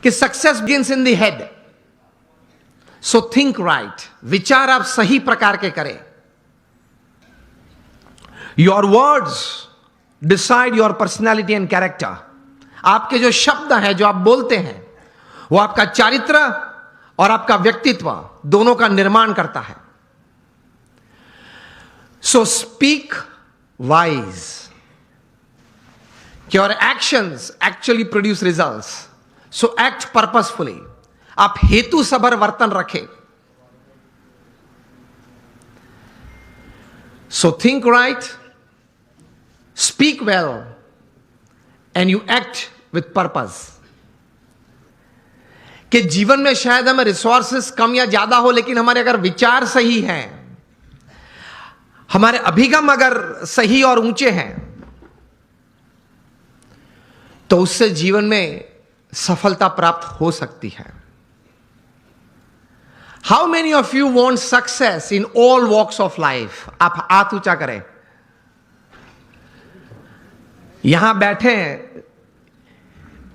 कि success begins in the head, so think right, विचार आप सही प्रकार के करें. Your words decide your personality and character. आपके जो शब्द हैं, जो आप बोलते हैं, वो आपका चारित्र और आपका व्यक्तित्व दोनों का निर्माण करता है. So speak wise. Your actions actually produce results, so act purposefully. आप हेतु सभर वर्तन रखें. So think right, speak well, and you act with purpose. कि जीवन में शायद हमें रिसोर्सेस कम या ज्यादा हो, लेकिन हमारे अगर विचार सही हैं, हमारे अभिगम अगर सही और ऊंचे हैं, तो उससे जीवन में सफलता प्राप्त हो सकती है. How many of you want success in all walks of life? आप हाथ ऊंचा करें. यहां बैठे हैं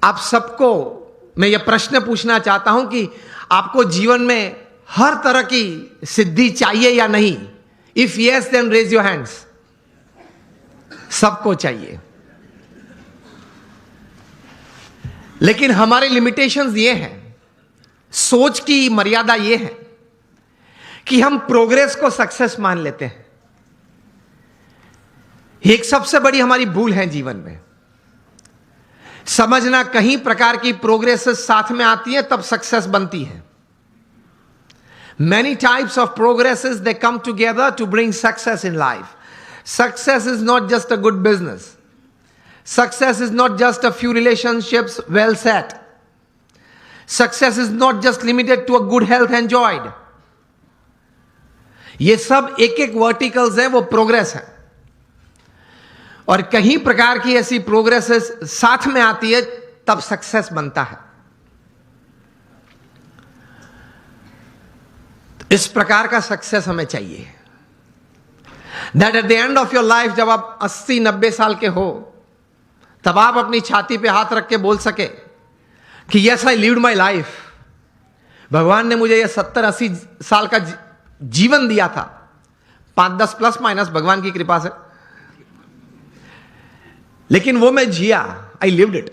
आप सबको मैं यह प्रश्न पूछना चाहता हूं कि आपको जीवन में हर तरह की सिद्धि चाहिए या नहीं? If yes, then raise your hands. सबको चाहिए, लेकिन हमारे लिमिटेशंस ये हैं, सोच की मर्यादा ये है कि हम प्रोग्रेस को सक्सेस मान लेते हैं. ये एक सबसे बड़ी हमारी भूल है जीवन में. समझना कहीं प्रकार की प्रोग्रेस साथ में आती है तब सक्सेस बनती है. Many types of progresses, they come together to bring success in life. Success is not just a good business. Success is not just a few relationships well set. Success is not just limited to a good health enjoyed. ये सब एक एक verticals हैं, वो progress है. और कहीं प्रकार की ऐसी प्रोग्रेसेस साथ में आती है तब सक्सेस बनता है. इस प्रकार का सक्सेस हमें चाहिए. That at the end of your life, जब आप 80-90 साल के हो, तब आप अपनी छाती पे हाथ रख के बोल सके कि yes, I lived my life. भगवान ने मुझे यह 70-80 साल का जीवन दिया था, 5-10 प्लस माइनस भगवान की कृपा से, लेकिन वो मैं जिया. I lived it.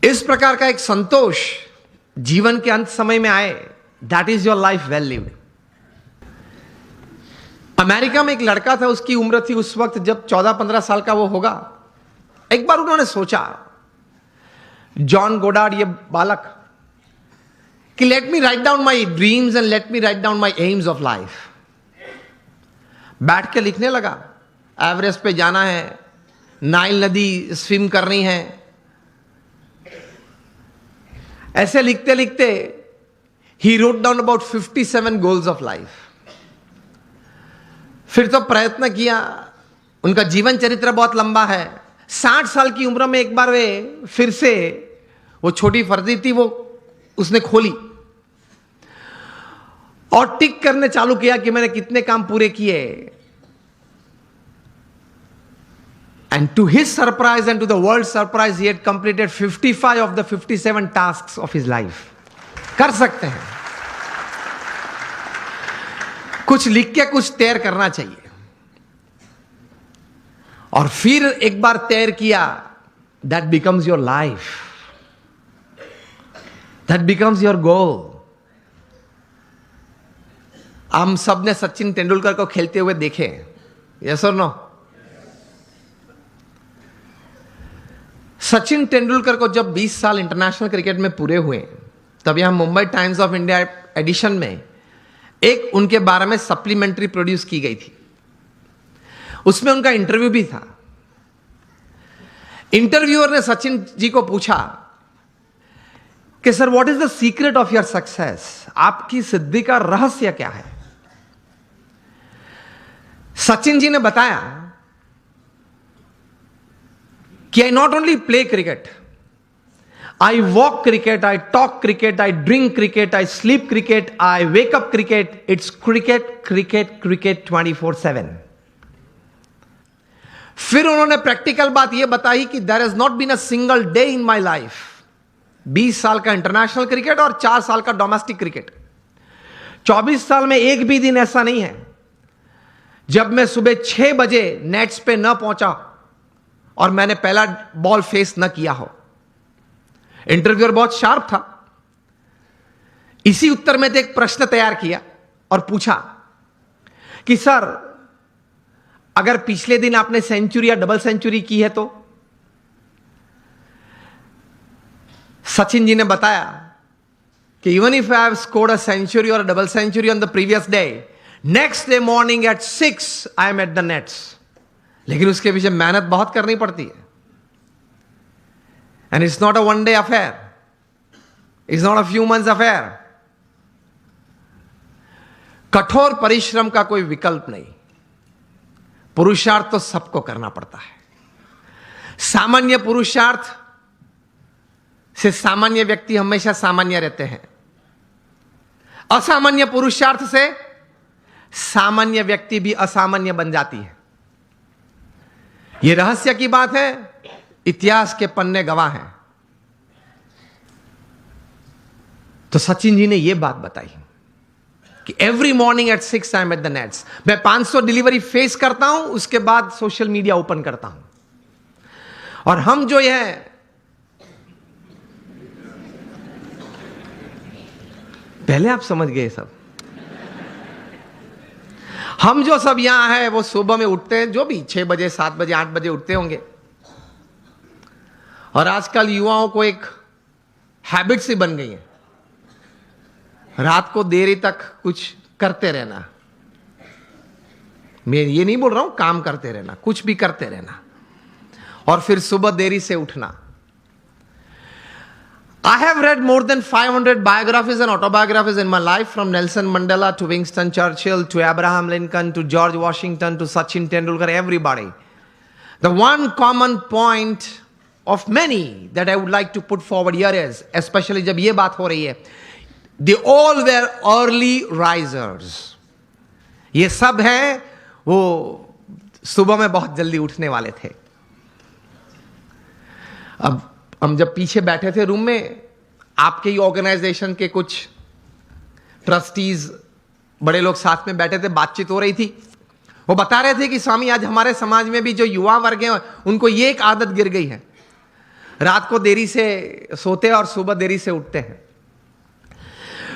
इस प्रकार का एक संतोष जीवन के अंत समय में आए, that is your life well lived. America में एक लड़का था, उसकी उम्र थी उस वक्त जब 14-15 साल का वो होगा. एक बार उन्होंने सोचा, जॉन गोडार्ड ये बालक, कि let me write down my dreams and let me write down my AIIMS of life. बैठ के लिखने लगा. एवरेस्ट पे जाना है, नाइल नदी स्विम करनी है. ऐसे लिखते लिखते he wrote down about 57 goals of life. फिर तो प्रयत्न किया. उनका जीवन चरित्र बहुत लंबा है. 60 साल की उम्र में एक बार वे फिर से, वो छोटी फर्जी थी, वो उसने खोली और टिक करने चालू किया कि मैंने कितने काम पूरे किए. And to his surprise and to the world's surprise, he had completed 55 of the 57 tasks of his life. कर सकते हैं. कुछ लिख के कुछ तैर करना चाहिए. और फिर एक बार तैर किया, that becomes your life. That becomes your goal. हम सब ने सचिन तेंदुलकर को खेलते हुए देखे. Yes or no? Sachin Tendulkar को जब 20 साल इंटरनेशनल क्रिकेट में पूरे हुए, तब यहां Mumbai Times of India edition में एक उनके बारे में सप्लीमेंट्री प्रोड्यूस की गई थी. उसमें उनका इंटरव्यू भी था. इंटरव्यूअर ने सचिन जी को पूछा कि sir, what is the secret of your success? आपकी सिद्धि का रहस्य क्या है? सचिन जी ने बताया कि I not only play cricket, I walk cricket, I talk cricket, I drink cricket, I sleep cricket, I wake up cricket. It's cricket, cricket, cricket 24/7. फिर उन्होंने प्रैक्टिकल बात यह बताई कि there is not been a single day in my life, 20 साल का international cricket और 4 साल का डोमेस्टिक क्रिकेट, 24 साल में एक भी दिन ऐसा नहीं है जब मैं सुबह 6 बजे नेट्स पे न पहुंचा और मैंने पहला बॉल फेस न किया हो। इंटरव्यूअर बहुत शार्प था। इसी उत्तर में तो एक प्रश्न तैयार किया और पूछा कि सर, अगर पिछले दिन आपने सेंचुरी या डबल सेंचुरी की है तो? सचिन जी ने बताया कि even if I have scored a century और double century on the previous day, next day morning at 6 I am at the nets. लेकिन उसके पीछे मेहनत बहुत करनी पड़ती है। And it's not a one day affair, it's not a few months affair. कठोर परिश्रम का कोई विकल्प नहीं, पुरुषार्थ तो सबको करना पड़ता है। सामान्य पुरुषार्थ से सामान्य व्यक्ति हमेशा सामान्य रहते हैं। असामान्य पुरुषार्थ से सामान्य व्यक्ति भी असामान्य बन जाती है। यह रहस्य की बात है, इतिहास के पन्ने गवाह हैं। तो सचिन जी ने यह बात बताई कि every morning at 6 I am at the nets. मैं 500 डिलीवरी फेस करता हूं, उसके बाद सोशल मीडिया ओपन करता हूं। और हम जो है पहले आप समझ गए सब, हम जो सब यहां है वो सुबह में उठते हैं, जो भी 6 बजे 7 बजे 8 बजे उठते होंगे। और आजकल युवाओं को एक हैबिट सी बन गई है, रात को देरी तक कुछ करते रहना। मैं ये नहीं बोल रहा हूं काम करते रहना, कुछ भी करते रहना और फिर सुबह देरी से उठना। I have read more than 500 biographies and autobiographies in my life, from Nelson Mandela to Winston Churchill to Abraham Lincoln to George Washington to Sachin Tendulkar, everybody. The one common point of many that I would like to put forward here is, especially जब ये बात हो रही है, they all were early risers. ये सब हैं वो सुबह में बहुत जल्दी उठने वाले थे। अब हम जब पीछे बैठे थे रूम में, आपके ही ऑर्गेनाइजेशन के कुछ ट्रस्टीज बड़े लोग साथ में बैठे थे, बातचीत हो रही थी। वो बता रहे थे कि स्वामी, आज हमारे समाज में भी जो युवा वर्ग हैं उनको ये एक आदत गिर गई है, रात को देरी से सोते हैं और सुबह देरी से उठते हैं।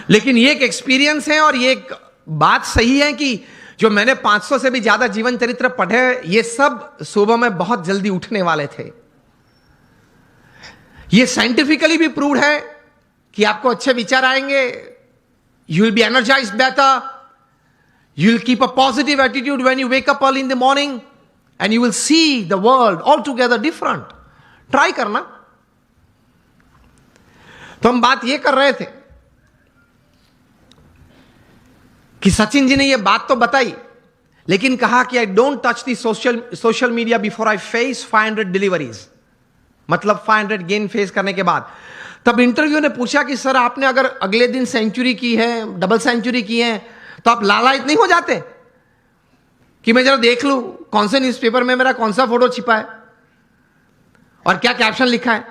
लेकिन ये एक एक्सपीरियंस है और ये एक बात सही है कि जो मैंने 500 से भी ज्यादा जीवन चरित्र पढ़े, ये सब सुबह में बहुत जल्दी उठने वाले थे। ये साइंटिफिकली भी प्रूव्ड है कि आपको अच्छे विचार आएंगे, you will be energised better, you will keep a positive attitude when you wake up early in the morning and you will see the world all together different. Try करना। तो हम बात ये कर रहे थे कि सचिन जी ने ये बात तो बताई, लेकिन कहा कि I don't touch the social media before I face 500 deliveries, मतलब 500 गेन फेस करने के बाद। तब इंटरव्यू ने पूछा कि सर, आपने अगर अगले दिन सेंचुरी की है, डबल सेंचुरी की है, तो आप लालायित नहीं हो जाते कि मैं जरा देख लूं कौन से न्यूज़पेपर में मेरा कौन सा फोटो छिपा है और क्या कैप्शन लिखा है?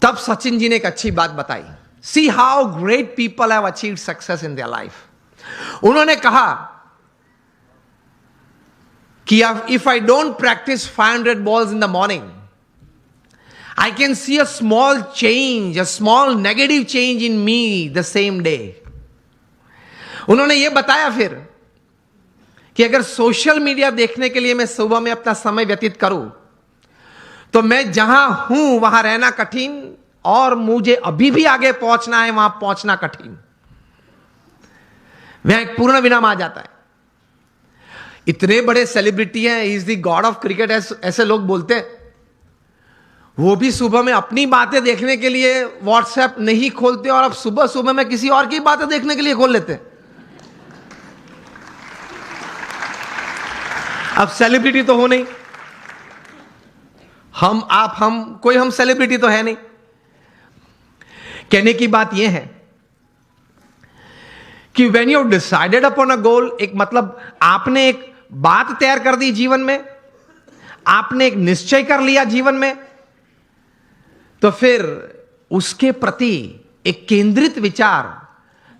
तब सचिन जी ने एक अच्छी बात बताई। See how great people have achieved success in their life. उन्होंने कहा कि if I don't practice 500 balls in the morning, I can see a small change, a small negative change in me the same day. उन्होंने ये बताया फिर कि अगर social media देखने के लिए मैं सुबह में अपना समय व्यतीत करूं, तो मैं जहां हूं वहां रहना कठिन और मुझे अभी भी आगे पहुंचना है, वहां पहुंचना कठिन। वह एक पूर्ण विराम आ जाता है। इतने बड़े सेलिब्रिटी हैं, is the God of cricket ऐसे लोग बोलते हैं, वो भी सुबह में अपनी बातें देखने के लिए व्हाट्सएप नहीं खोलते और अब सुबह सुबह में किसी और की बातें देखने के लिए खोल लेते हैं। अब सेलिब्रिटी तो हो नहीं, हम सेलिब्रिटी तो है नहीं। कहने की बात यह है कि when you decided upon a goal, एक मतलब आपने एक बात तैयार कर दी जीवन में, आपने एक निश्चय कर लिया जीवन में, तो फिर उसके प्रति एक केंद्रित विचार,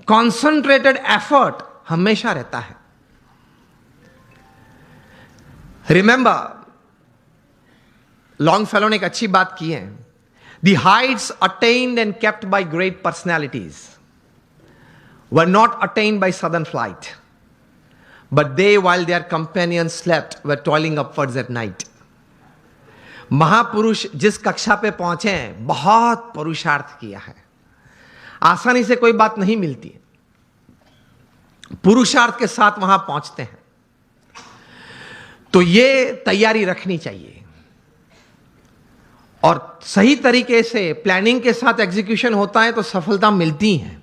कॉन्सेंट्रेटेड एफर्ट हमेशा रहता है। रिमेंबर, लॉन्गफेलो ने एक अच्छी बात की है, the Heights attend and kept bye great personalities were not attend by sudden flight, but they while their companions slept were toiling upwards at night। महापुरुष जिस कक्षा पे पहुंचे हैं, बहुत पुरुषार्थ किया है। आसानी से कोई बात नहीं मिलती है, पुरुषार्थ के साथ वहां पहुंचते हैं। तो ये तैयारी रखनी चाहिए, और सही तरीके से प्लानिंग के साथ एग्जीक्यूशन होता है तो सफलता मिलती है।